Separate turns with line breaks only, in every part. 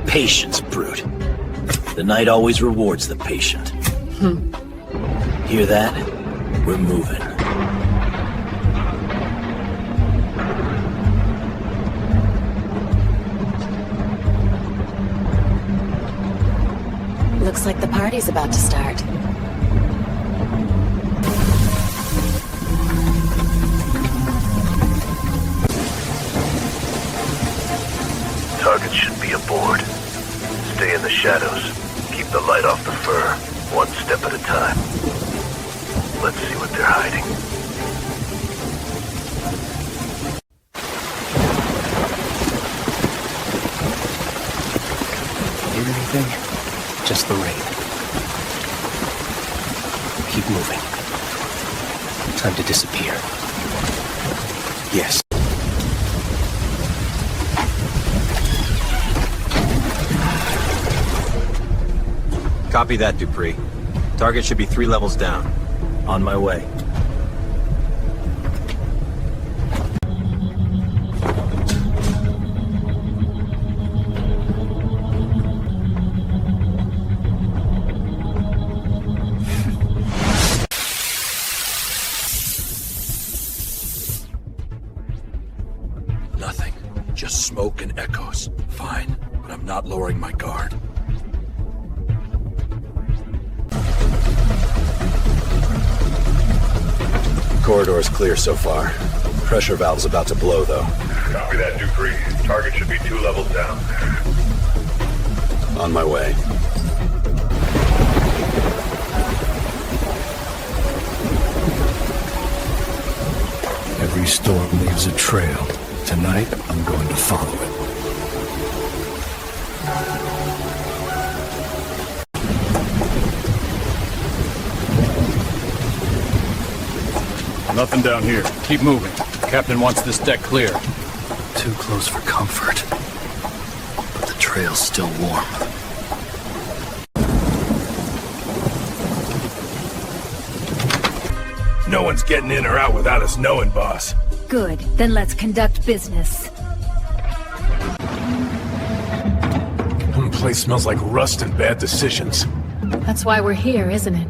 Patience, brute. The night always rewards the patient. Hear that? We're moving.
Looks like the party's about to start.
Target should be aboard. Stay in the shadows. Keep the light off the fur. One step at a time. Let's see what they're hiding.
Hear anything? Just the rain. Keep moving. Time to disappear. Yes.
Copy that, Dupree. Target should be 3 levels down.
On my way.
Nothing. Just smoke and echoes. Fine, but I'm not lowering my guard.
Corridor is clear so far. Pressure valve's about to blow, though.
Copy that, Dupree. Target should be 2 levels down.
On my way.
Every storm leaves a trail. Tonight, I'm going to follow it.
Nothing down here. Keep moving. Captain wants this deck clear.
Too close for comfort. But the trail's still warm.
No one's getting in or out without us knowing, boss.
Good. Then let's conduct business.
The place smells like rust and bad decisions.
That's why we're here, isn't it?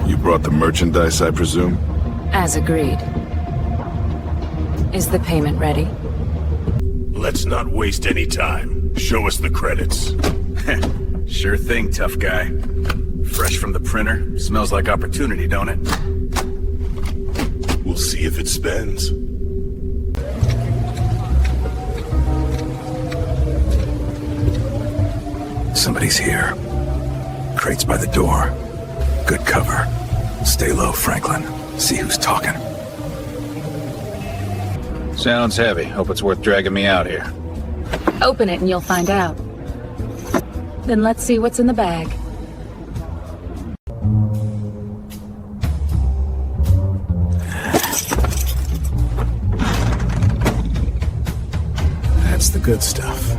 You brought the merchandise, I presume?
As agreed. Is the payment ready?
Let's not waste any time. Show us the credits.
Sure thing, tough guy. Fresh from the printer. Smells like opportunity, don't it?
We'll see if it spends.
Somebody's here. Crates by the door. Good cover. Stay low, Franklin. See who's talking.
Sounds heavy. Hope it's worth dragging me out here.
Open it and you'll find out. Then let's see what's in the bag.
That's the good stuff.